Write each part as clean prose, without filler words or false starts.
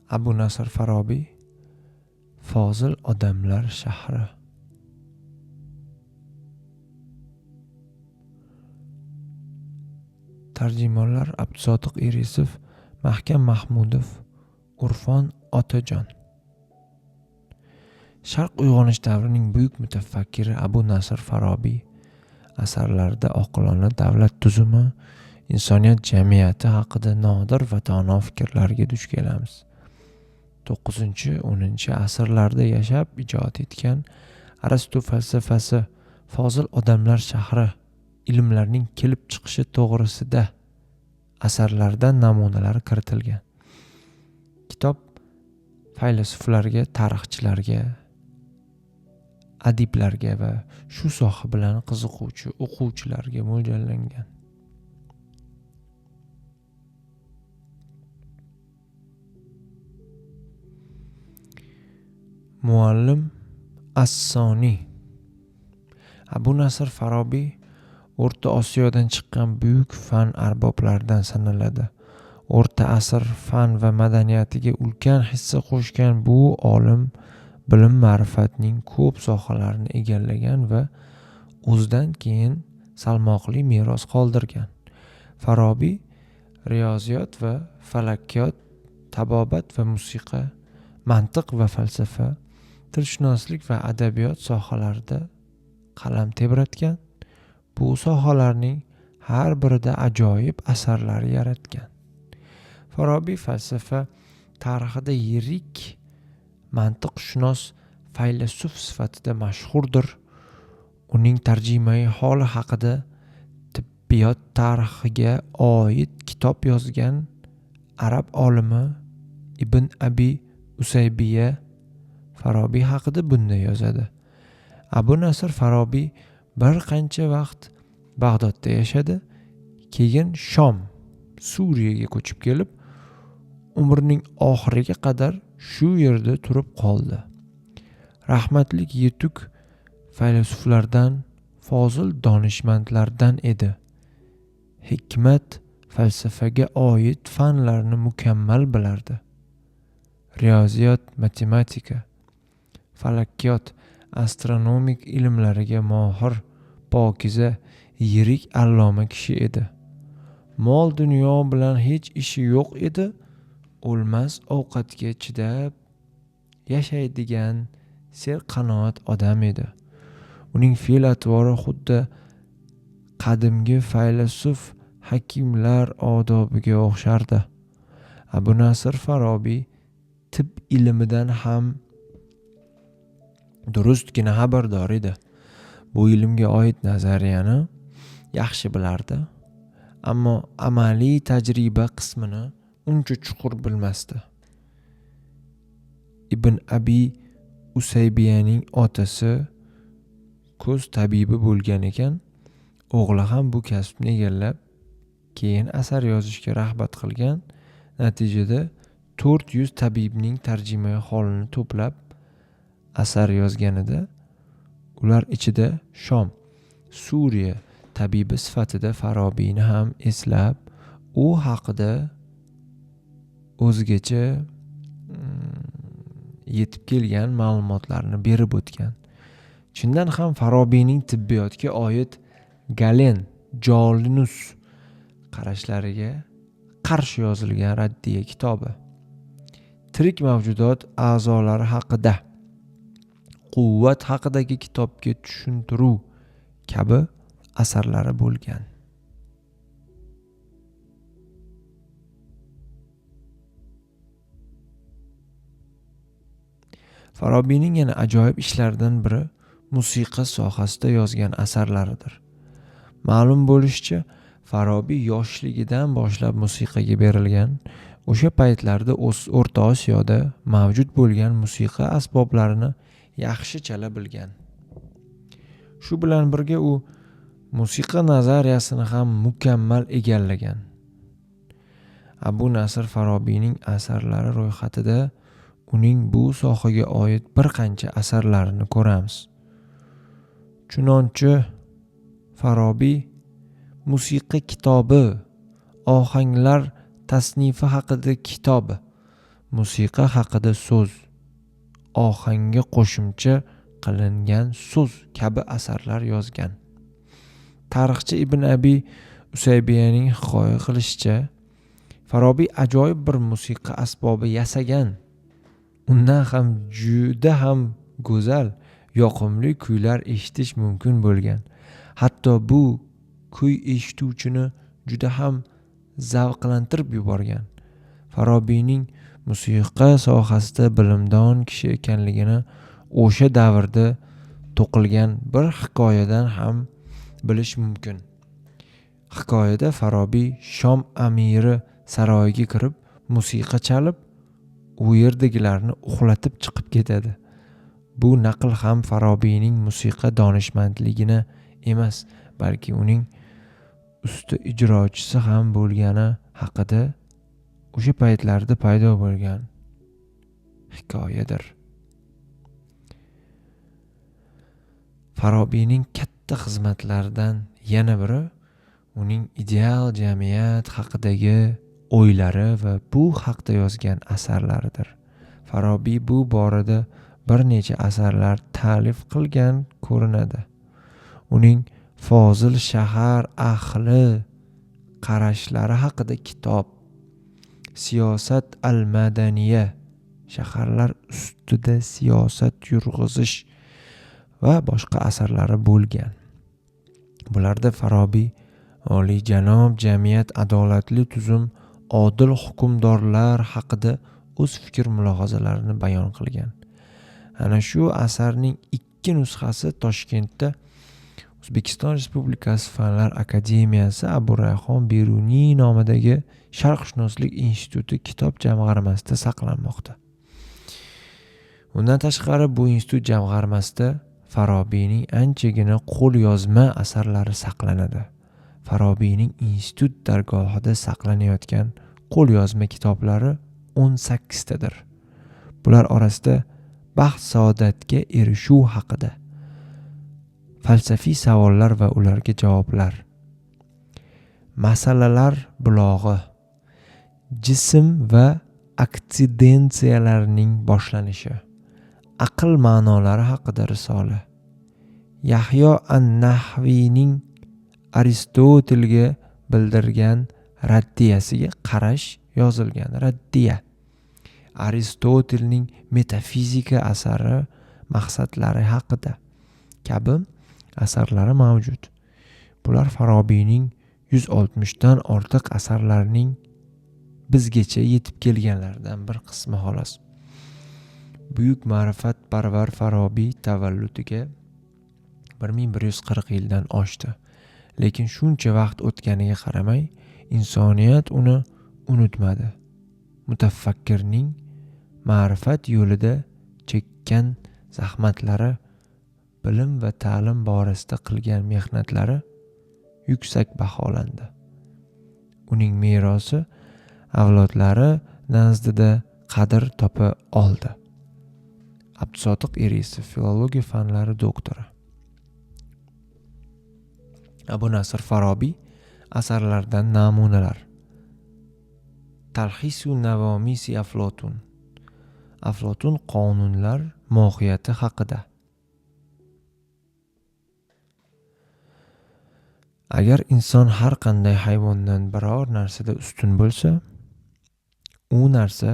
Abu Nasr Farobiy Fozil odamlar shahri. Tarjimonlar Abdusodiq Irisov, Mahkam Mahmudov, Urfon Otajon. Sharq uyg'onish davrining buyuk mutafakkiri Abu Nasr Farobiy asarlarida oqilona davlat tuzumi, insoniyat jamiyati haqida nodir va dono fikrlarga duch kelamiz. 9-10 asrlarda yashab ijod etgan Arastu falsafasi, Fozil odamlar shahri, ilmlarning kelib chiqishi to'g'risida asarlardan namunalar kiritilgan. Kitob faylasuflarga, tarixchilarga, adiblarga va shu soha bilan qiziquvchi o'quvchilarga mo'ljallangan. Muallim As-Soniy. Abu Nasr Farobiy O'rta Osiyodan chiqqan buyuk fan arboblaridan sanaladi. O'rta asr fan va madaniyatiga ulkan hissa qo'shgan bu olim bilim ma'rifatning ko'p sohalarini egallagan va o'zidan keyin salmoqli meros qoldirgan. Farobiy riyoziyot va falakiyot, tabobat va musiqa, mantiq va falsafa, tilshunoslik va adabiyot sohalarida qalam tebratgan. Bu sohalarning har birida ajoyib asarlar yaratgan. Farobiy falsafa tarixida yirik mantiqshunos faylasuf sifatida mashhurdir. Uning tarjimai holi haqida tibbiyot tarixiga oid kitob yozgan arab olimi Ibn Abi Usaybiya Farobiy haqida bunday yozadi. Abu Nasr Farobiy bir qancha vaqt Bag'dodda yashadi, keyin Shom, Suriyaga ko'chib kelib, umrining oxiriga qadar shu yerda turib qoldi. Rahmatlik yetuk faylasuflardan, fozil donishmandlardan edi. Hikmat, falsafaga oid fanlarni mukammal bilardi. Riyoziyot, matematika, falakiyot, astronomik ilmlariga mohir, pokiza, yirik alloma kishi edi. Mol dunyo bilan hech ishi yo'q edi. O'lmas ovqatga chidab yashaydigan serqanoat odam edi. Uning fe'l-atvori xuddi qadimgi faylasuf hakimlar odobiga o'xshardi. Abu Nasr Farobiy tib ilmidan ham durustgina xabardor edi. Bu ilmga oid nazariyani yaxshi bilardi, ammo amaliy tajriba qismini uncha chuqur bilmasdi. Ibn Abi Usaybiyaning otasi ko'z tabibi bo'lgan ekan, o'g'li ham bu kasbni egallab, keyin asar yozishga rag'bat qilgan. Natijada 400 tabibning tarjimai holini to'plab asar yozganida, ular ichida Shom, Suriya tabibi sifatida Farobiyni ham eslab, u haqida o'zgacha yetib kelgan ma'lumotlarni berib o'tgan. Shundan ham Farobiyning tibbiyotga oid Galen Jolinus qarashlariga qarshi yozilgan raddiya kitobi, tirik mavjudot a'zolari haqida, quvvat haqidagi kitobga tushuntiruv kabi asarlari bo'lgan. Farobiyning yana ajoyib ishlaridan biri musiqa sohasida yozgan asarlaridir. Ma'lum bo'lishicha, Farobiy yoshligidan boshlab musiqaga berilgan. O'sha paytlarda O'rta Osiyoda mavjud bo'lgan musiqa asboblarini yaxshi chala bilgan. Shu bilan birga u musiqa nazariyasini ham mukammal egallagan. Abu Nasr Farobiyning asarlari ro'yxatida uning bu sohaga oid bir qancha asarlarini ko'ramiz. Chunonchi Farobiy musiqa kitobi, ohanglar tasnifi haqida kitobi, musiqa haqida so'z, ohangga qo'shimcha qilingan so'z kabi asarlar yozgan. Tarixchi Ibn Abi Usaybiyaning hikoya qilishicha, Farobiy ajoyib bir musiqa asbobi yasagan. Undan ham juda ham go'zal, yoqimli kuylar eshitish mumkin bo'lgan. Hatto bu kuy eshituvchini juda ham zavqlantirib yuborgan. Farobiyning musiqa sohasida bilimdon kishi ekanligini o'sha davrda to'qilgan bir hikoyadan ham bilish mumkin. Hikoyada Farobiy Shom amiri saroyiga kirib, musiqa chalib, u yerdagilarni uxlatib chiqib ketadi. Bu naql ham Farobiyning musiqa donishmandligini emas, balki uning usti ijrochisi ham bo'lgani haqida o'sha paytlarda paydo bo'lgan hikoyadir. Farobiyning katta xizmatlaridan yana biri uning ideal jamiyat haqidagi o'ylari va bu haqda yozgan asarlaridir. Farobiy bu borada bir necha asarlar ta'lif qilgan ko'rinadi. Uning Fozil shahar ahli qarashlari haqida kitob, Siyosat al-Madaniya, shaharlar ustida siyosat yurg'izish va boshqa asarlari bo'lgan. Bularda Farobiy oliyjanob jamiyat, adolatli tuzum, odil hukmdorlar haqida o'z fikr mulohazalarini bayon qilgan. Ana shu asarning 2 nusxasi Toshkentda O'zbekiston Respublikasi Fanlar Akademiyasi Abu Rayhon Beruniy nomidagi Sharqshunoslik instituti kitob jamg'armasida saqlanmoqda. Undan tashqari bu institut jamg'armasida Farobiyning anchagina qo'l yozma asarlari saqlanadi. Farobiyning institut dargohida saqlanayotgan qo'l yozma kitoblari 18 tadir. Bular orasida baxt saodatga erishuv haqida, falsafiy savollar va ularga javoblar, masalalar bulog'i, jism va aksidensiyalarning boshlanishi, aql ma'nolari haqida risola, Yahyo an-Nahviyning Aristotelga bildirgan raddiyasiga qarash yozilgan raddiya, Aristotelning metafizika asari maqsadlari haqida kabi asarlari mavjud. Bular Farobiyning 160 dan ortiq asarlarining bizgacha yetib kelganlaridan bir qismi xolos. Buyuk ma'rifatparvar Farobiy tavalludiga 1140 yildan oshdi. Lekin shuncha vaqt o'tganiga qaramay, insoniyat uni unutmadi. Mutafakkirning ma'rifat yo'lida chekkan zahmatlari, bilim va ta'lim borasida qilgan mehnatlari yuksak baholandi. Uning merosi avlodlari nazdida qadr topa oldi. Abdusotiq Erisi, filologiya fanlari doktori. Abu Nasr Farobiy asarlaridan namunalar. Talhisu Navomisi Aflotun. Aflotun qonunlar mohiyati haqida. Agar inson har qanday hayvondan biror narsada ustun bo'lsa, u narsa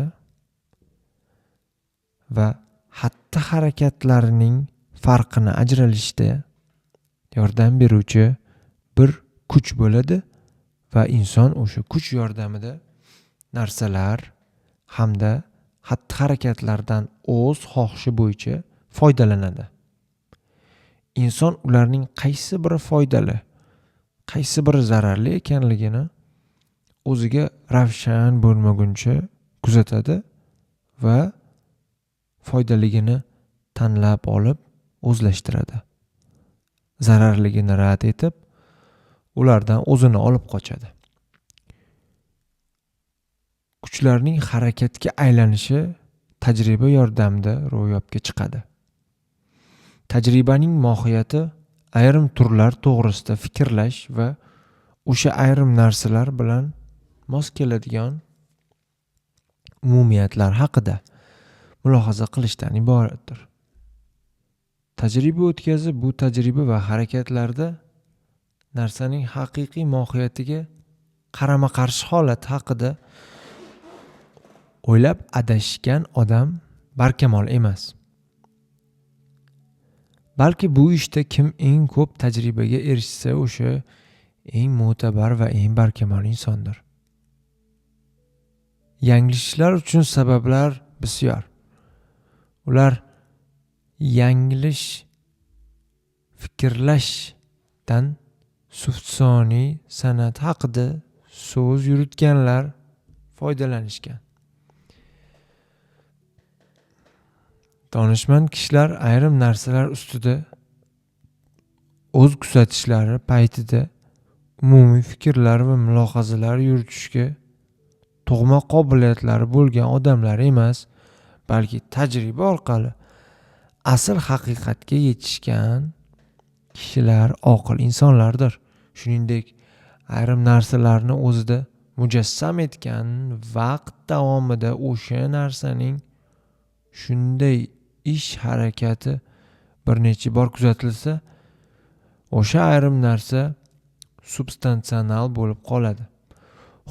va xatti harakatlarining farqini ajralishda yordam beruvchi bir kuch bo'ladi va inson o'sha kuch yordamida narsalar hamda xatti harakatlardan o'z xohishi bo'yicha foydalanadi. Inson ularning qaysi biri foydali, qaysi biri zararli ekanligini o'ziga ravshan bo'lmaguncha kuzatadi va foydaligini tanlab olib o'zlashtiradi. Zararligini rad etib, ulardan o'zini olib qochadi. Kuchlarning harakatga aylanishi tajriba yordamida ro'yobga chiqadi. Tajribaning mohiyati ayrim turlar to'g'risida fikrlash va o'sha ayrim narsalar bilan mos keladigan umumiyatlar haqida mulohaza qilishdan iboratdir. Tajriba o'tkazib, bu tajriba va harakatlarda narsaning haqiqiy mohiyatiga qarama-qarshi holat haqida o'ylab adashgan odam barkamol emas. Balki bu ishda kim eng ko'p tajribaga erishsa, o'sha eng mo'tabar va eng barkamol insondir. Yanglishishlar uchun sabablar bisyor. Ular yanglish fikrlashdan sufsoniy san'at haqida so'z yuritganlar foydalanishgan. Donishmand kishilar ayrim narsalar ustida o'z kuzatishlari paytida umumiy fikrlar va mulohazalar yuritishga tug'ma qobiliyatlari bo'lgan odamlar emas, balki tajriba orqali asl haqiqatga yetishgan kishilar oqil insonlardir. Shuningdek, ayrim narsalarni o'zida mujassam etgan vaqt davomida o'sha narsaning shunday ish harakati bir necha bor kuzatilsa, o'sha ayrim narsa substansional bo'lib qoladi.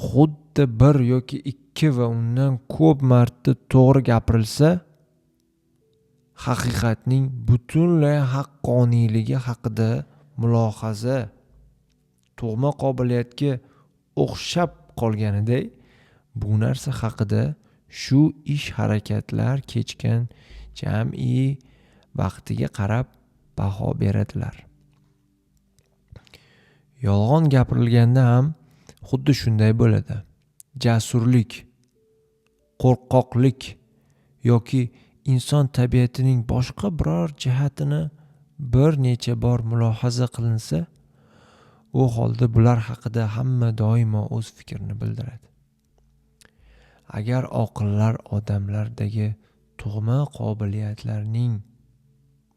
Xuddi bir yoki ikki va undan ko'p marta to'g'ri gapirilsa, haqiqatning butunlay haqqoniyligi haqida mulohaza tug'ma qobiliyatga o'xshab qolganiday, bu narsa haqida shu ish harakatlar kechgan jam'iy vaqtiga qarab baho beradilar. Yolg'on gapirilganda ham xuddi shunday bo'ladi. Jasurlik, qo'rqoqlik yoki inson tabiatining boshqa biror jihatini bir necha bor mulohaza qilinsa, u holda bular haqida hamma doimo o'z fikrini bildiradi. Agar oqillar odamlardagi tug'ma qobiliyatlarning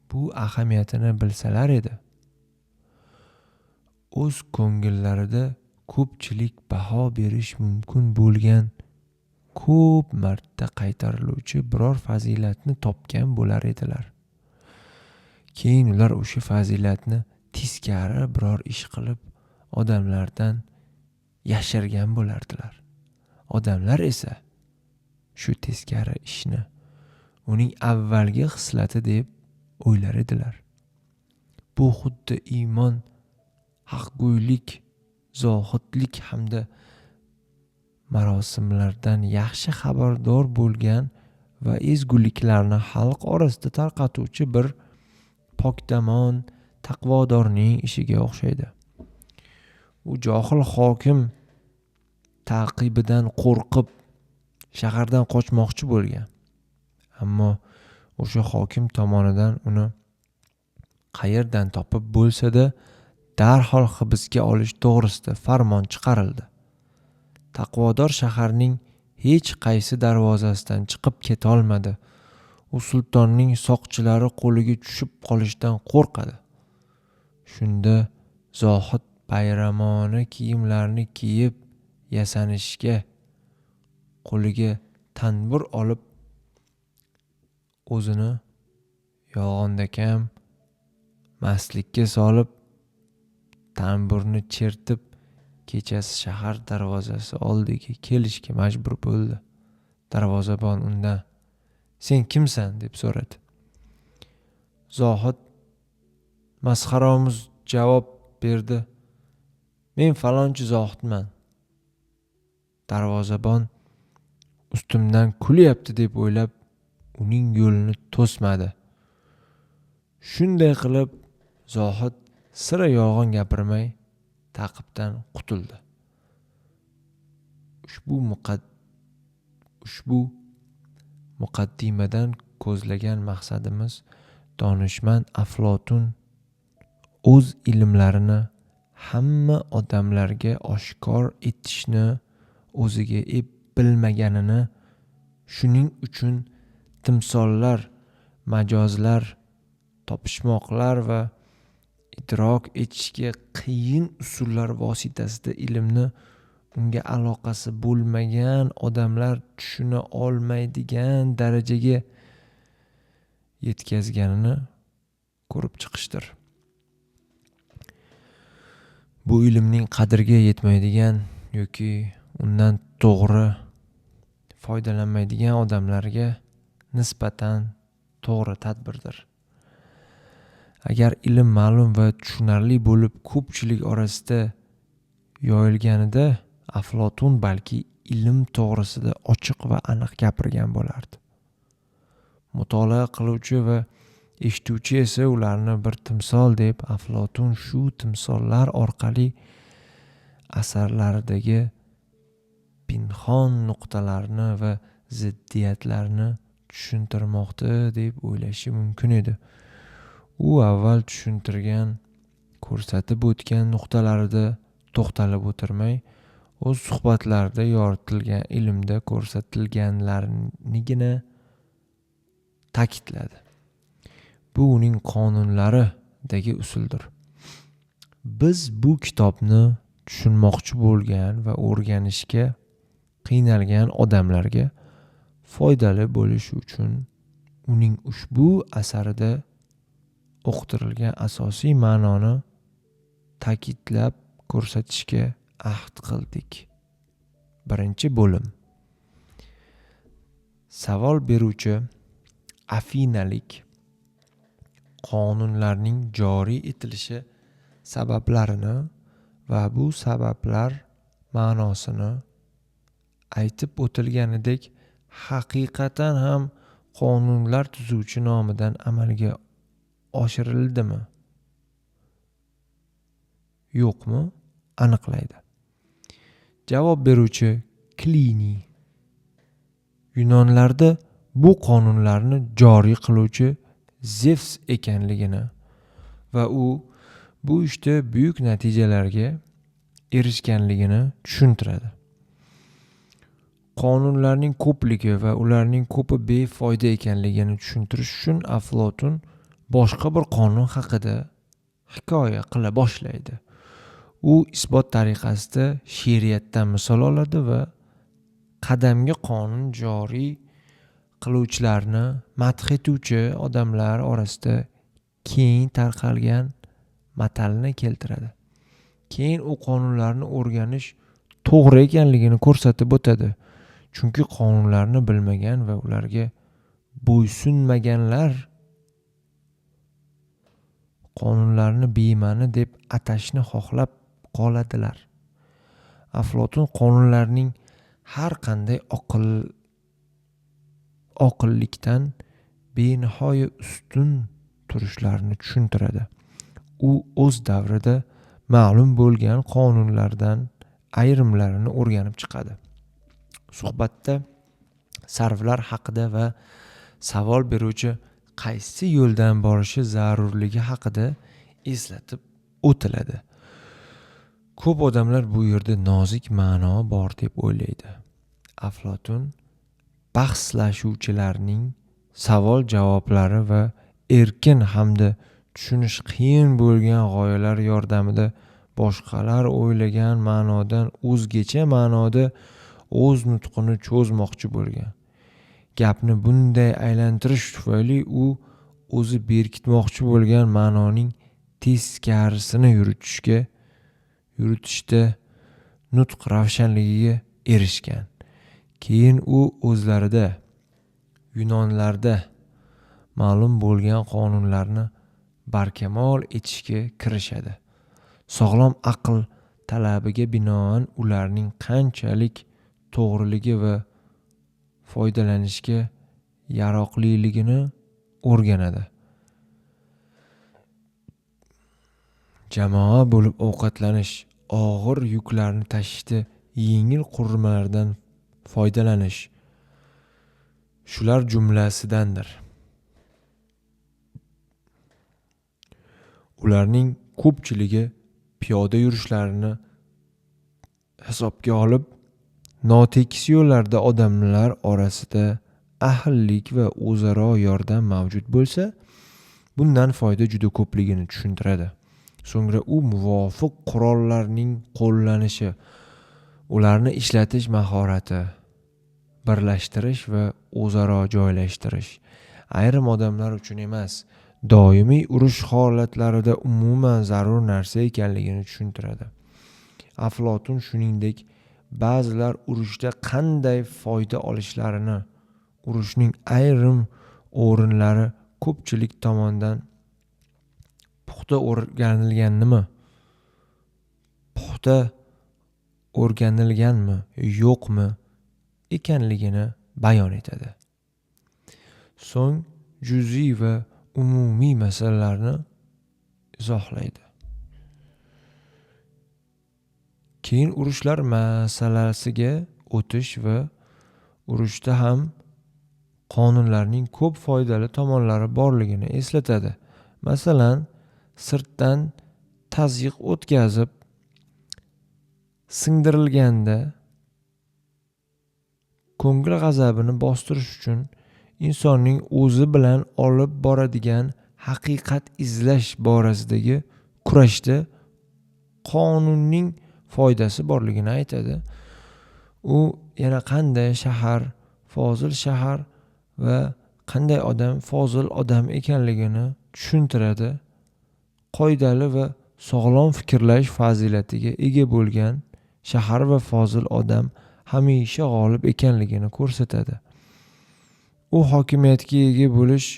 bu ahamiyatini bilsalar edi, o'z ko'ngillarida ko'pchilik baho berish mumkin bo'lgan ko'p marta qaytariluvchi biror fazilatni topgan bo'lar edilar. Keyin ular o'sha fazilatni teskari biror ish qilib odamlardan yashirgan bo'lardilar. Odamlar esa shu teskari ishni uning avvalgi xislati deb o'ylar edilar. Bu xuddi iymon, haqgo'ylik, zohidlik hamda marosimlardan yaxshi xabardor bo'lgan va ezguliklarni xalq orasida tarqatuvchi bir pokdamon, taqvodorning ishiga o'xshaydi. U johil hokim taqibidan qo'rqib shahardan qochmoqchi bo'lgan. Ammo o'sha hokim tomonidan uni qayerdan topib bo'lsa-da darhol hibsga olish to'g'risida farmon chiqarildi. Taqvodor shaharning hech qaysi darvozasidan chiqib keta olmadi. U sultonning soqchilari qo'liga tushib qolishdan qo'rqadi. Shunda zohid bayramona kiyimlarni kiyib yasanishga, qo'liga tanbur olib, o'zini yolg'ondakam mastlikka solib, tanburni chertib, kechasi shahar darvozasi oldiga kelishga majbur bo'ldi. Darvozabon undan "Sen kimsan?" deb so'radi. Zohid masxaromuz javob berdi. "Men falonchi Zohidman." Darvozabon ustimdan kulyapti deb o'ylab uning yo'lini to'smadi. Shunday qilib Zohid sira yolg'on gapirmay taqibdan qutuldi. Ushbu muqaddimadan ko'zlagan maqsadimiz donishmand Aflotun o'z ilmlarini hamma odamlarga oshkor etishni o'ziga bilmaganini, shuning uchun timsollar, majozlar, topishmoqlar va idrok etishga qiyin usullar vositasida ilmni unga aloqasi bo'lmagan odamlar tushuna olmaydigan darajaga yetkazganini ko'rib chiqishdir. Bu ilmning qadriga yetmaydigan yoki undan to'g'ri foydalanmaydigan odamlarga nisbatan to'g'ri tadbirdir. Agar ilm ma'lum va tushunarli bo'lib ko'pchilik orasida yoyilganida Aflotun balki ilm to'g'risida ochiq va aniq gapirgan bo'lardi. Mutolaa qiluvchi va eshituvchi esa ularni bir timsol deb, Aflotun shu timsollar orqali asarlaridagi pinhon nuqtalarni va ziddiyatlarni tushuntirmoqda deb o'ylashi mumkin edi. U avval tushuntirgan, ko'rsatib o'tgan nuqtalarida to'xtalib o'tirmay, o'z suhbatlarida yoritilgan ilmda ko'rsatilganlarnigina ta'kidladi. Bu uning qonunlaridagi usuldir. Biz bu kitobni tushunmoqchi bo'lgan va o'rganishga qiynalgan odamlarga foydali bo'lishi uchun uning ushbu asarida o'qitilgan asosiy ma'noni ta'kidlab ko'rsatishga ahd qildik. Birinchi bo'lim. Savol beruvchi afinalik qonunlarning joriy etilishi sabablarini va bu sabablar ma'nosini aytib o'tilganidek haqiqatan ham qonunlar tuzuvchi nomidan amalga oshirildimi? Yo'qmi? Aniqlaydi. Javob beruvchi Klini Yunonlarda bu qonunlarni joriy qiluvchi Zevs ekanligini va u bu ishda buyuk natijalarga erishganligini tushuntiradi. Qonunlarning ko'pligi va ularning ko'pi befoyda ekanligini tushuntirish uchun Aflotun boshqa bir qonun haqida hikoya qila boshlaydi. U isbot tariqasida she'riyatdan misol oladi va qadamgi qonun joriy qiluvchilarni madh etuvchi odamlar orasida keng tarqalgan matalni keltiradi. Keyin u qonunlarni o'rganish to'g'ri ekanligini ko'rsatib o'tadi. Chunki qonunlarni bilmagan va ularga bo'ysunmaganlar qonunlarni bema'ni deb atashni xohlab qoladilar. Aflotun qonunlarning har qanday oqillikdan benihoya ustun turishlarini tushuntiradi. U o'z davrida ma'lum bo'lgan qonunlardan ayrimlarini o'rganib chiqadi. Suhbatda sarflar haqida va savol beruvchi qaysi yo'ldan borishi zarurligi haqida eslatib o'tiladi. Ko'p odamlar bu yerda nozik ma'no bor deb o'ylaydi. Aflotun bahslashuvchilarning savol-javoblari va erkin hamda tushunish qiyin bo'lgan g'oyalar yordamida boshqalar o'ylagan ma'nodan o'zgacha ma'noda o'z nutqini cho'zmoqchi bo'lgan. Gapni bunday aylantirish tufayli u o'zi berkitmoqchi bo'lgan ma'noning teskarisini yuritishda nutq ravshanligiga erishgan. Keyin u o'zlarida Yunonlarda ma'lum bo'lgan qonunlarni barkamol etishga kirishadi. Sog'lom aql talabiga binoan ularning qanchalik to'g'riligi va foydalanishga yaroqliligini o'rganadi. Jamoa bo'lib ovqatlanish, og'ir yuklarni tashishda yengil qurilmalardan foydalanish shular jumlasidandir. Ularning ko'pchiligi piyoda yurishlarini hisobga olib, notekis yo'llarda odamlar orasida ahillik va o'zaro yordam mavjud bo'lsa, bundan foyda juda ko'pligini tushuntiradi. So'ngra u muvofiq qurollarning qo'llanishi, ularni ishlatish mahorati, birlashtirish va o'zaro joylashtirish ayrim odamlar uchun emas, doimiy urush holatlarida umuman zarur narsa ekanligini tushuntiradi. Aflotun shuningdek, ba'zilar urushda qanday foyda olishlarini, urushning ayrim o'rinlari ko'pchilik tomonidan puxta o'rganilganmi, yo'qmi ekanligini bayon etadi. So'ng juz'iy va umumiy masalalarni izohlaydi. Keyin urushlar masalasiga o'tish va urushda ham qonunlarning ko'p foydali tomonlari borligini eslatadi. Masalan, sirtdan tazyiq o'tkazib singdirilganda ko'ngil g'azabini bostirish uchun insonning o'zi bilan olib boradigan haqiqat izlash borasidagi kurashda qonunning foydasi borligini aytadi. U yana qanday shahar fozil shahar va qanday odam fozil odam ekanligini tushuntiradi. Qoidali va sog'lom fikrlash fazilatiga ega bo'lgan shahar va fozil odam hamisha g'olib ekanligini ko'rsatadi. U hokimiyatga ega bo'lish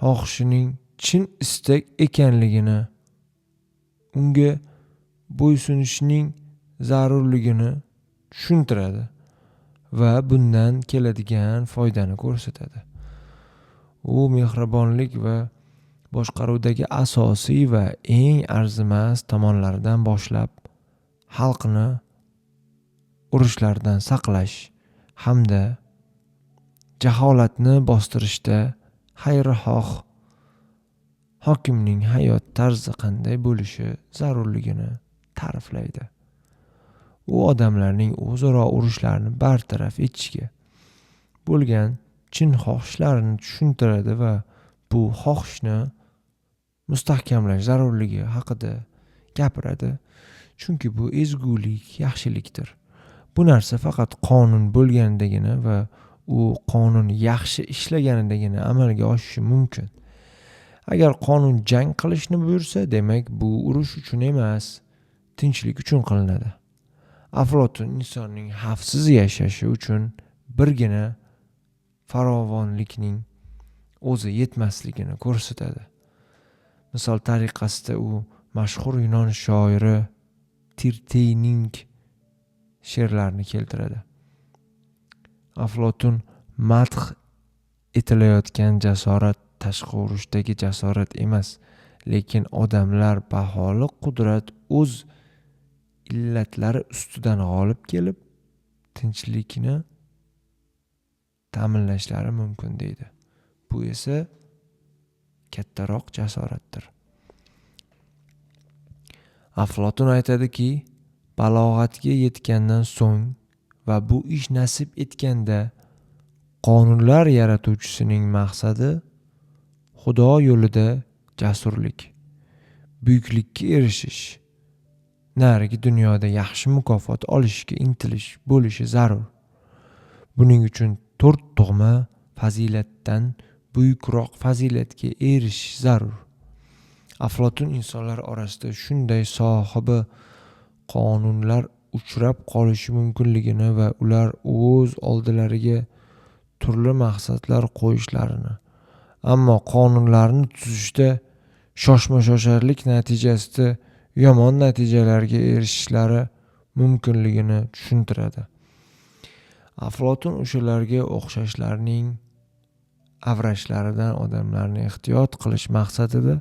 xohishining chin istak ekanligini, unga bo'ysunishning zarurligini tushuntiradi va bundan keladigan foydani ko'rsatadi. U mehribonlik va boshqaruvdagi asosiy va eng arzimas tomonlardan boshlab xalqni urushlardan saqlash hamda jaholatni bostirishda xayrixoh hokimning hayot tarzi qanday bo'lishi zarurligini ta'riflaydi. U odamlarning o'zaro urushlarni bartaraf etishga bo'lgan chin xohishlarini tushuntiradi va bu xohishni mustahkamlash zarurligi haqida gapiradi. Chunki bu ezgulik, yaxshilikdir. Bu narsa faqat qonun bo'lganidagina va u qonun yaxshi ishlaganidagina amalga oshishi mumkin. Agar qonun jang qilishni buyursa, demak bu urush uchun emas, tinchlik uchun qilinadi. Aflotun insonning xavfsiz yashashi uchun birgina farovonlikning o'zi yetmasligini ko'rsatadi. Misol tariqasida u mashhur Yunon shoiri Tirteyning she'rlarini keltiradi. Aflotun madh etilayotgan jasorat tashqi urushdagi jasorat emas, lekin odamlar baholi qudrat o'z illatlari ustidan g'olib kelib, tinchlikni ta'minlashlari mumkin deydi. Bu esa kattaroq jasoratdir. Aflotun aytadiki, balog'atga yetgandan so'ng va bu ish nasib etganda qonunlar yaratuvchisining maqsadi Xudo yo'lida jasurlik, buyuklikka erishish, narigi dunyoda yaxshi mukofot olishga intilish bo'lishi zarur. Buning uchun 4 tug'ma fazilatdan buyukroq fazilatga erishish zarur. Aflotun insonlar orasida shunday sohibi qonunlar uchrab qolishi mumkinligini va ular o'z oldilariga turli maqsadlar qo'yishlarini, ammo qonunlarni tuzishda shoshma-shosharlik natijasida yomon natijalarga erishishlari mumkinligini tushuntiradi. Aflotun o'shalarga o'xshashlarning avrashlaridan odamlarni ehtiyot qilish maqsadida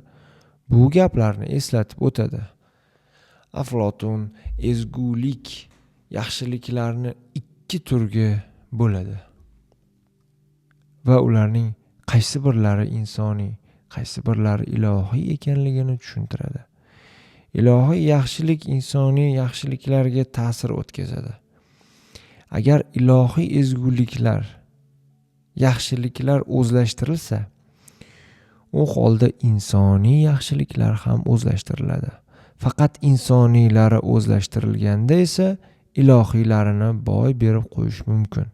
bu gaplarni eslatib o'tadi. Aflotun ezgulik, yaxshiliklarni 2 turga bo'ladi va ularning qaysi birlari insoniy, qaysi birlari ilohiy ekanligini tushuntiradi. Ilohiy yaxshilik insoniy yaxshiliklarga ta'sir o'tkazadi. Agar ilohiy ezguliklar, yaxshiliklar o'zlashtirilsa, u holda insoniy yaxshiliklar ham o'zlashtiriladi. Faqat insoniylari o'zlashtirilganda esa ilohiylarini boy berib qo'yish mumkin.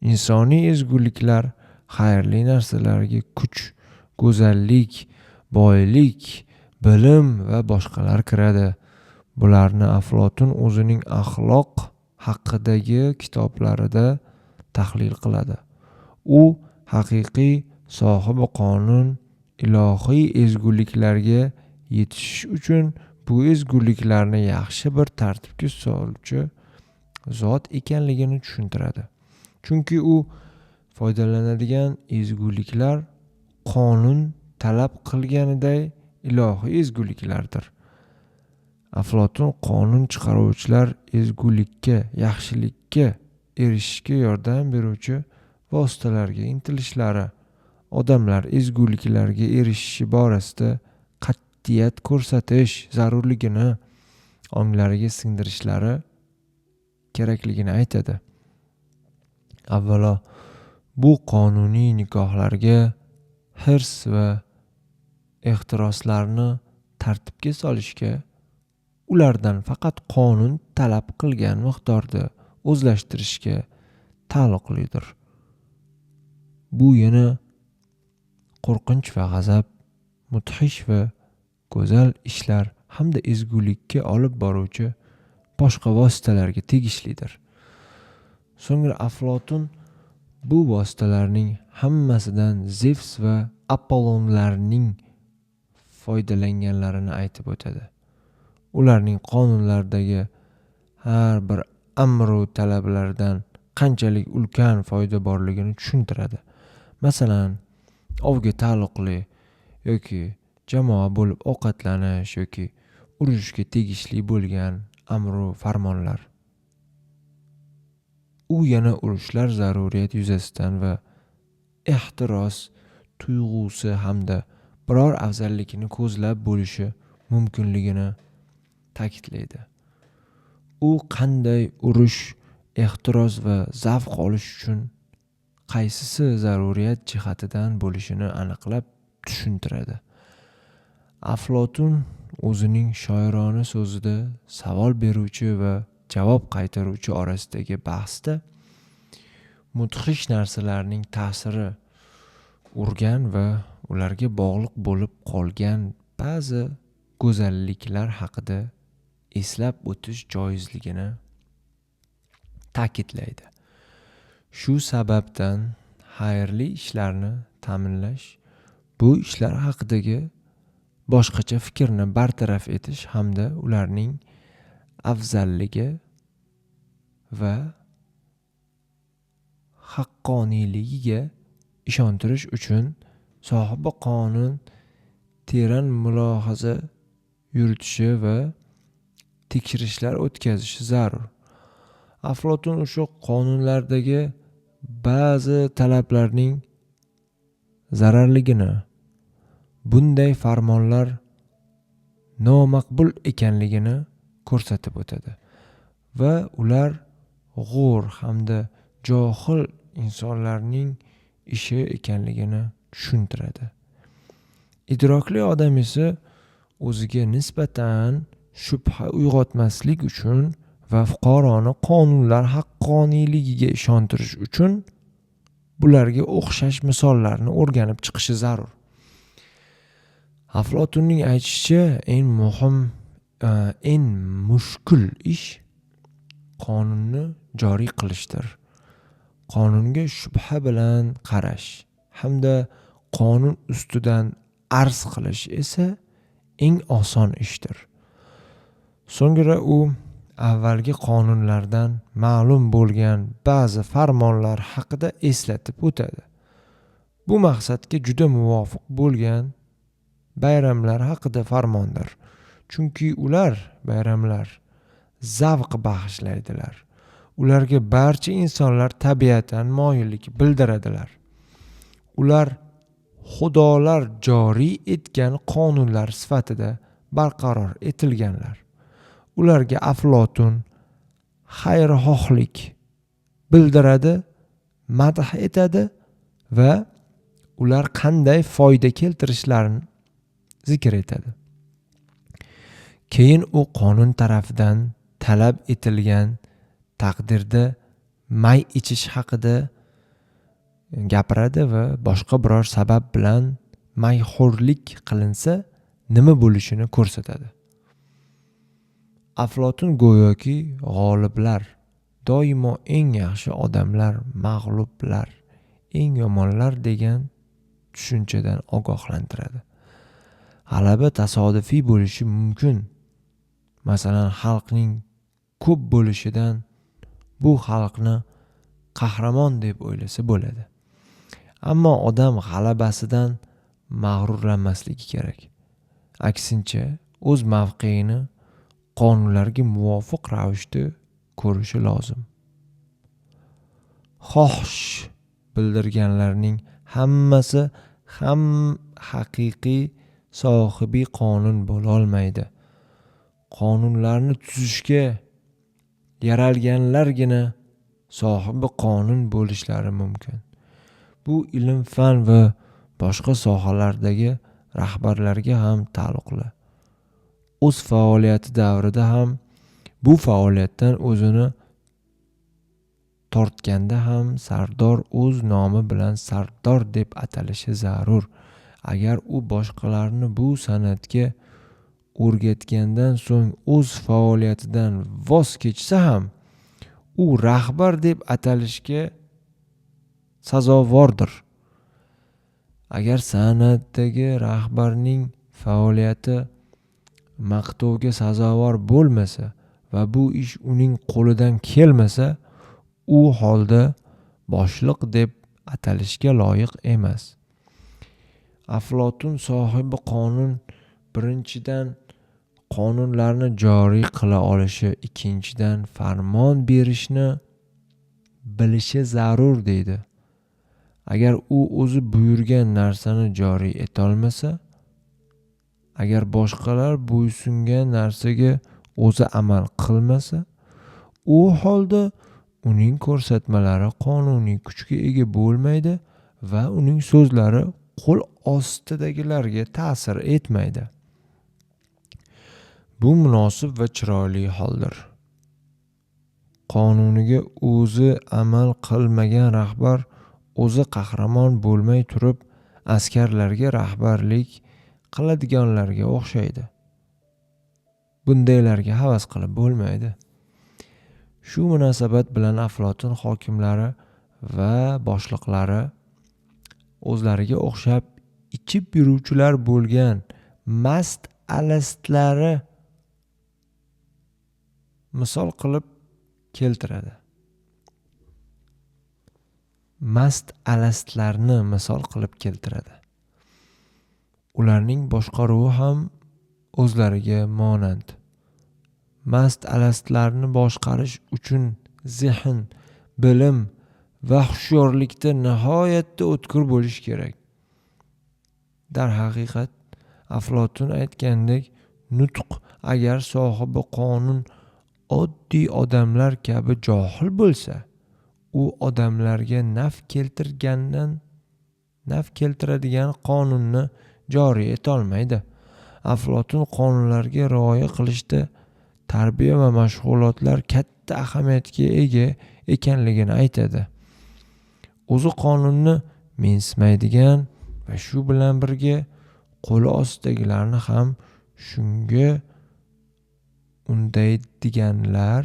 Insoniy ezguliklar xayrli narsalarga kuch, go'zallik, boylik, bilim va boshqalar kiradi. Bularni Aflotun o'zining axloq haqidagi kitoblarida tahlil qiladi. U haqiqiy sohibi qonun, ilohiy ezguliklarga yetishish uchun bu ezguliklarni yaxshi bir tartibga soluvchi zot ekanligini tushuntiradi. Chunki u foydalanadigan ezguliklar qonun talab qilganiday ilohiy ezguliklardir. Aflotun qonun chiqaruvchilar ezgulikka, yaxshilikka erishishga yordam beruvchi vositalarga intilishlari, odamlar ezguliklarga erishishi borasida qat'iyat ko'rsatish zarurligini onglariga singdirishlari kerakligini aytadi. Avvalo, bu qonuniy nikohlarga hirs va ehtiroslarni tartibga solishga, ulardan faqat qonun talab qilgan miqdorda o'zlashtirishga taalluqlidir. Bu yana qo'rqinch va g'azab, mudhish va go'zal ishlar hamda ezgulikka olib boruvchi boshqa vositalarga tegishlidir. So'ngra Aflotun bu vositalarning hammasidan Zevs va Apollonlarning foydalanganlarini aytib o'tadi. Ularning qonunlardagi har bir amru talablardan qanchalik ulkan foyda borligini tushuntiradi. Masalan, ovga taalluqli yoki jamoa bo'lib ovqatlanish yoki urushga tegishli bo'lgan amru farmonlar. U yana urushlar zaruriyat yuzasidan va ehtiros tuyg'usi hamda biror afzallikni ko'zlab bo'lishi mumkinligini ta'kidlaydi. U qanday urush, ehtiros va zavq olish uchun qaysisi zaruriyat jihatidan bo'lishini aniqlab tushuntiradi. Aflotun o'zining shoirona so'zida savol beruvchi va javob qaytaruvchi orasidagi bahsda mudhish narsalarning ta'siri urgan va ularga bog'liq bo'lib qolgan ba'zi go'zalliklar haqida eslab o'tish joizligini ta'kidlaydi. Shu sababdan xayrli ishlarni ta'minlash, bu ishlar haqidagi boshqacha fikrni bartaraf etish hamda ularning afzalligi va haqqoniyligiga ishontirish uchun sohibi qonun teran mulohaza yuritishi va tekshirishlar o'tkazishi zarur. Aflotun o'sha qonunlardagi ba'zi talablarning zararligini, bunday farmonlar nomaqbul ekanligini ko'rsatib o'tadi va ular g'o'r hamda johil insonlarning ishi ekanligini tushuntiradi. Idrokli odam esa o'ziga nisbatan shubha uyg'otmaslik uchun va fuqaroni qonunlar haqqoniyligiga ishontirish uchun bularga o'xshash misollarni o'rganib chiqishi zarur. Aflotunning aytishicha, eng mushkul ish qonunni joriy qilishdir. Qonunga shubha bilan qarash hamda qonun ustidan arz qilish esa eng oson ishdir. So'ngra u avvalgi qonunlardan ma'lum bo'lgan ba'zi farmonlar haqida eslatib o'tadi. Bu maqsadga juda muvofiq bo'lgan bayramlar haqida farmondir. Chunki ular bayramlar zavq bag'ishlaydilar. Ularga barcha insonlar tabiatan moyillik bildiradilar. Ular xudolar joriy etgan qonunlar sifatida barqaror etilganlar. Ularga Aflotun xayrixohlik bildiradi, madh etadi va ular qanday foyda keltirishlarini zikr etadi. Keyin u qonun tarafidan talab etilgan taqdirda may ichish haqida gapiradi va boshqa biror sabab bilan mayxo'rlik qilinsa nima bo'lishini ko'rsatadi. Aflotun go'yoki g'oliblar, doimo eng yaxshi odamlar mag'lublar, eng yomonlar degan tushunchadan ogohlantiradi. G'alaba tasodifiy bo'lishi mumkin. Masalan, xalqning ko'p bo'lishidan bu xalqni qahramon deb o'ylasa bo'ladi. Ammo odam g'alabasidan mag'rurlanmasligi kerak. Aksincha, o'z mavqeini qonunlarga muvofiq ravishda ko'rishi lozim. Xohish bildirganlarning hammasi ham haqiqiy sohibi qonun bo'la olmaydi. Qonunlarni tuzishga yaralganlargina sohibi qonun bo'lishlari mumkin. Bu ilm, fan va boshqa sohalardagi rahbarlarga ham taalluqli. O'z faoliyati davrida ham bu faoliyatdan o'zini tortganda ham sardor o'z nomi bilan sardor deb atalishi zarur. Agar u boshqalarni bu san'atga o'rgatgandan so'ng o'z faoliyatidan voz kechsa ham u rahbar deb atalishga sazovordir. Agar san'atdagi rahbarning faoliyati maqtovga sazovor bo'lmasa va bu ish uning qo'lidan kelmasa, u holda boshliq deb atalishga loyiq emas. Aflotun sohibi qonun birinchidan qonunlarni joriy qila olishi, ikkinchidan farmon berishni bilishi zarur deydi. Agar u o'zi buyurgan narsani joriy etolmasa, agar boshqalar bo'ysungan narsaga o'zi amal qilmasa, u holda uning ko'rsatmalari qonuniy kuchga ega bo'lmaydi va uning so'zlari qo'l ostidagilarga ta'sir etmaydi. Bu munosib va chiroyli holdir. Qonuniga o'zi amal qilmagan rahbar o'zi qahramon bo'lmay turib askarlarga rahbarlik qiladiganlarga o'xshaydi. Bundaylarga havas qilib bo'lmaydi. Shu munosabat bilan Aflotun hokimlari va boshliqlari o'zlariga o'xshab ichib yuruvchilar bo'lgan mast alastlarni misol qilib keltiradi. Mast alastlarni misol qilib keltiradi. Ularning boshqaruvi ham o'zlariga monand. Mast alastlarni boshqarish uchun zehn, bilim va hushyorlikda nihoyatda o'tkir bo'lish kerak. Dar haqiqat, Aflotun aytgandek, nutq agar sohibi qonun oddiy odamlar kabi johil bo'lsa, u odamlarga naf keltiradigan qonunni joriy etolmaydi. Aflotun qonunlarga rioya qilishda tarbiya va mashg'ulotlar katta ahamiyatga ega ekanligini aytadi. O'zi qonunni mensimaydigan va shu bilan birga qo'li ostidagilarni ham shunga undaydiganlar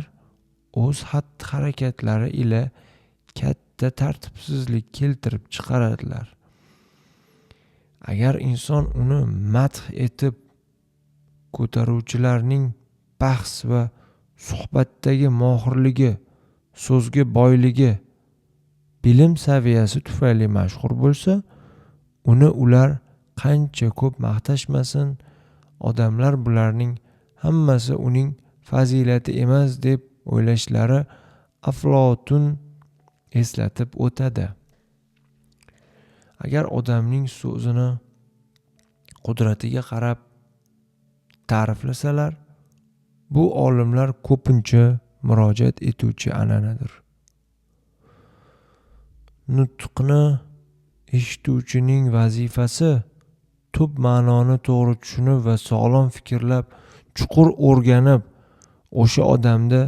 o'z xatti-harakatlari ila katta tartibsizlik keltirib chiqaradilar. Agar inson uni madh etib ko'taruvchilarning bahs va suhbatdagi mohirligi, so'zga boyligi, bilim saviyasi tufayli mashhur bo'lsa, uni ular qancha ko'p maqtashmasin, odamlar bularning hammasi uning fazilati emas deb o'ylashlari Aflotun eslatib o'tadi. Agar odamning so'zini qudratiga qarab ta'riflasalar, bu olimlar ko'pincha murojaat etuvchi an'anadir. Nutqni eshituvchining vazifasi tub ma'noni to'g'ri tushunib va sog'lom fikrlab, chuqur o'rganib, o'sha odamda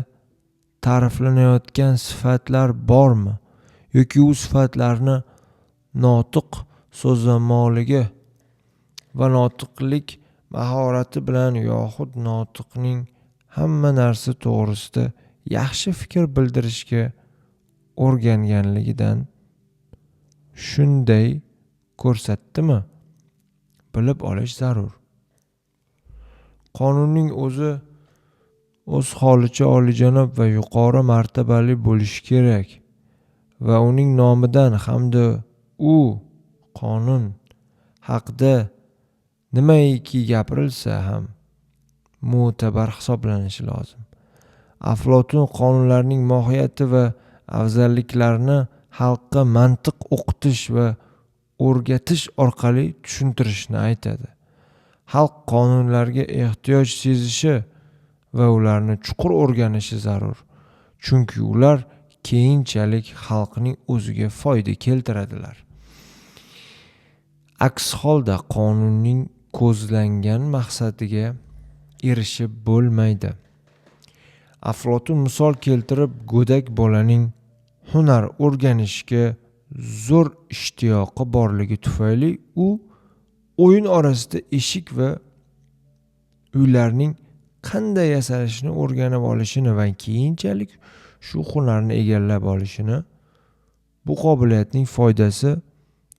ta'riflanayotgan sifatlar bormi yoki u sifatlarni notiq so'zlamoligi va notiqlik mahorati bilan yoxud notiqning hamma narsa to'g'risida yaxshi fikr bildirishga o'rganganligidan shunday ko'rsatdimi? Bilib olish zarur. Qonunning o'zi o'z holicha oliyjanob va yuqori martabali bo'lishi kerak va uning nomidan hamda u qonun haqida nimaiki gapirilsa ham mo'tabar hisoblanishi lozim. Aflotun qonunlarning mohiyati va afzalliklarini xalqqa mantiq o'qitish va o'rgatish orqali tushuntirishni aytadi. Xalq qonunlarga ehtiyoj sezishi va ularni chuqur o'rganishi zarur. Chunki ular keyinchalik xalqning o'ziga foyda keltiradilar. Aks holda qonunning ko'zlangan maqsadiga erishib bo'lmaydi. Aflotun misol keltirib, go'dak bolaning hunar o'rganishga zo'r ishtiyoqi borligi tufayli u o'yin orasida eshik va uylarning qanday yasalishini o'rganib olishini va keyinchalik shu hunarni egallab olishini, bu qobiliyatning foydasi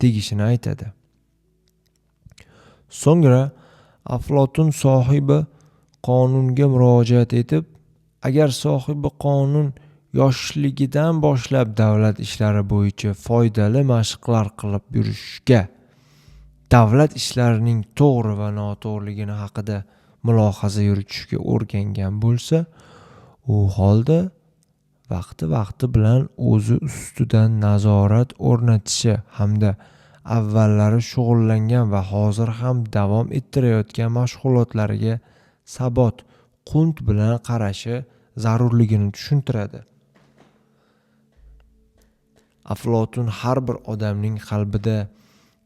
tegishini aytadi. So'ngra Aflotun sohibi qonunga murojaat etib, agar sohibi qonun yoshligidan boshlab davlat ishlari bo'yicha foydali mashqlar qilib yurishga, davlat ishlarining to'g'ri va noto'g'riligini haqida mulohaza yuritishga o'rgangan bo'lsa, u holda vaqti bilan o'zi ustidan nazorat o'rnatishi hamda avvallari shug'ullangan va hozir ham davom ettirayotgan mashg'ulotlariga sabot qunt bilan qarashi zarurligini tushuntiradi. Aflotun har bir odamning qalbida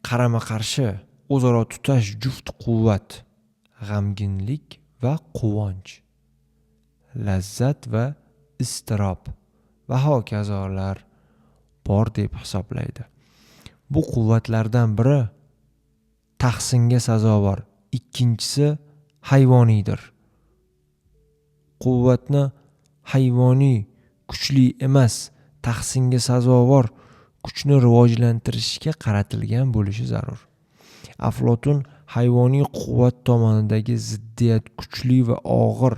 qarama-qarshi o'zaro tutash juft quvvat, g'amginlik va quvonch, lazzat va iztirob va hokazolar bor deb hisoblaydi. Bu quvvatlardan biri tahsinga sazovor, ikkinchisi hayvoniydir. Quvvatni hayvoniy, kuchli emas, tahsinga sazovor kuchni rivojlantirishga qaratilgan bo'lishi zarur. Aflotun hayvoniy quvvat tomonidagi ziddiyat kuchli va og'ir,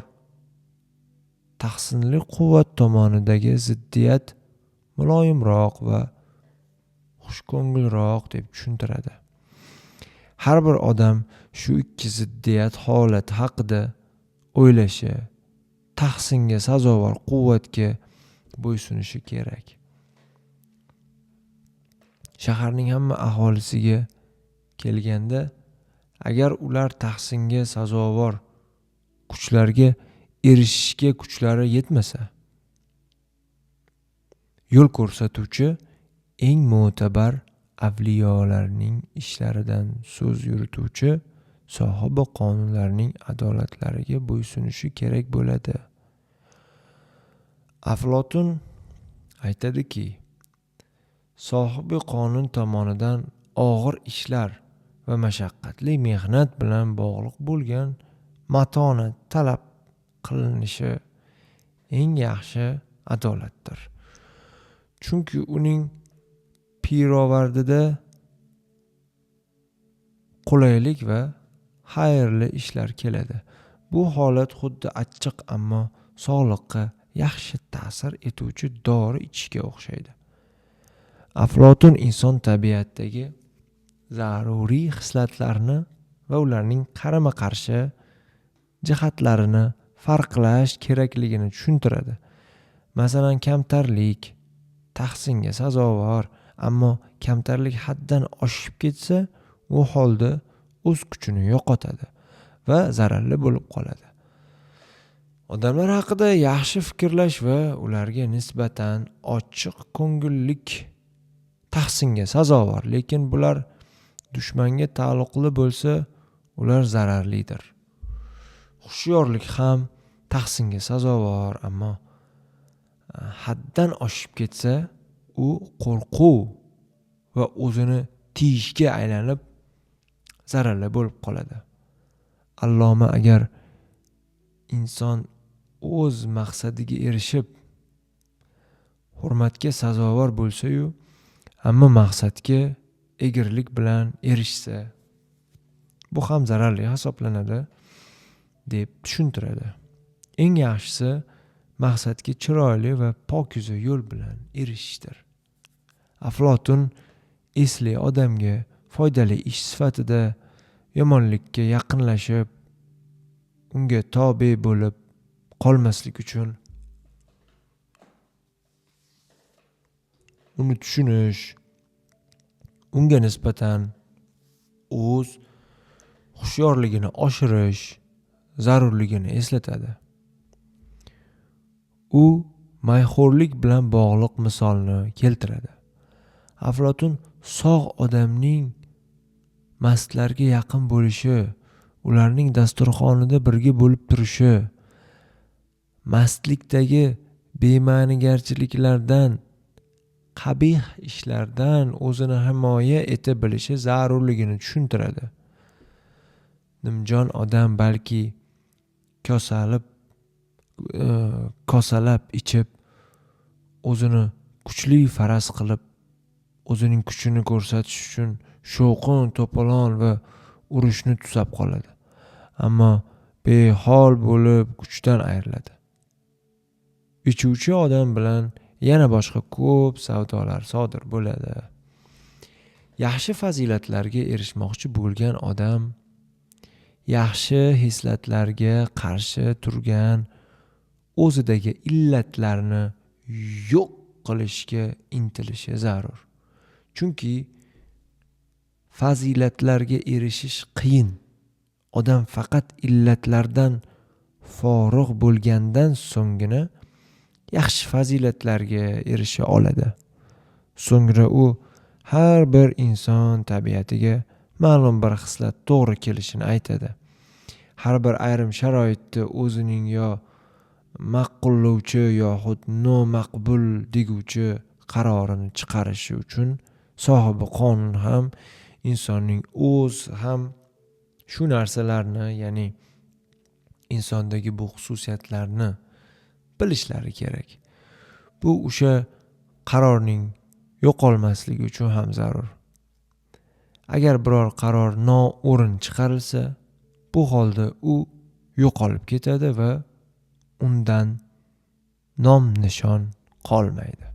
tahsinli quvvat tomonidagi ziddiyat muloyimroq va xushko'ngilroq deb tushuntiradi. Har bir odam shu ikki ziddiyat holati haqida o'ylashi, tahsinga sazovor quvvatga bo'ysunishi kerak. Shaharning hamma aholisiga kelganda, agar ular tahsinga sazovor kuchlarga erishishga kuchlari yetmasa, yo'l ko'rsatuvchi eng mo'tabar avliyolarning ishlaridan so'z yurituvchi sohibi qonunlarning adolatlariga bo'ysunishi kerak bo'ladi. Aflotun aytadiki, sohibi qonun tomonidan og'ir ishlar va mashaqqatli mehnat bilan bog'liq bo'lgan matonat talab qilinishi eng yaxshi adolatdir. Chunki uning pirovardida qulaylik va xayrli ishlar keladi. Bu holat xuddi achchiq ammo sog'liqqa yaxshi ta'sir etuvchi dori ichishga o'xshaydi. Aflotun inson tabiatidagi zaruriy xislatlarni va ularning qarama-qarshi jihatlarini farqlash kerakligini tushuntiradi. Masalan, kamtarlik tahsinga sazovor, ammo kamtarlik haddan oshib ketsa, u holda o'z kuchini yo'qotadi va zararli bo'lib qoladi. Odamlar haqida yaxshi fikrlash va ularga nisbatan ochiq ko'ngillik tahsinga sazovor, lekin bular dushmanga taalluqli bo'lsa, ular zararlidir. Hushyorlik ham tahsinga sazovor, ammo haddan oshib ketsa, u qo'rquv va o'zini tiyishga aylanib zararli bo'lib qoladi. Alloma agar inson o'z maqsadiga erishib hurmatga sazovor bo'lsa-yu, ammo maqsadga egrilik bilan erishsa, bu ham zararli hisoblanadi deb tushuntiradi. Eng yaxshisi maqsadga chiroyli va pokiza yo'l bilan erishishdir. Aflotun esli odamga foydali ish sifatida yomonlikka yaqinlashib, unga tobe bo'lib qolmaslik uchun uni tushunish, unga nisbatan o'z hushyorligini oshirish zarurligini eslatadi. U mayxo'rlik bilan bog'liq misolni keltiradi. Aflotun sog' odamning mastlarga yaqin bo'lishi, ularning dasturxonida birga bo'lib turishi, mastlikdagi bema'nigarchiliklardan, qabih ishlardan o'zini himoya eta bilishi zarurligini tushuntiradi. Nimjon odam balki kosalab ichib, o'zini kuchli faraz qilib, o'zining kuchini ko'rsatish uchun shovqin, to'polon va urushni tusab qoladi. Ammo behol bo'lib kuchdan ayriladi. Ichuvchi odam bilan yana boshqa ko'p savdolar sodir bo'ladi. Yaxshi fazilatlarga erishmoqchi bo'lgan odam yaxshi hislatlarga qarshi turgan o'zidagi illatlarni yo'q qilishga intilishi zarur. Chunki fazilatlarga erishish qiyin. Odam faqat illatlardan forig' bo'lgandan so'nggina yaxshi fazilatlarga erisha oladi. So'ngra u har bir inson tabiatiga ma'lum bir xislat to'g'ri kelishini aytadi. Har bir ayrim sharoitda o'zining yo ma'qullovchi yoxud nomaqbul deguvchi qarorini chiqarishi uchun sohibi qonun ham insonning o'z ham shu narsalarni, ya'ni insondagi bu xususiyatlarni bilishlari kerak. Bu o'sha qarorning yo'qolmasligi uchun ham zarur. Agar biror qaror noo'rin chiqarilsa, bu holda u yo'qolib ketadi va undan nom nishon qolmaydi.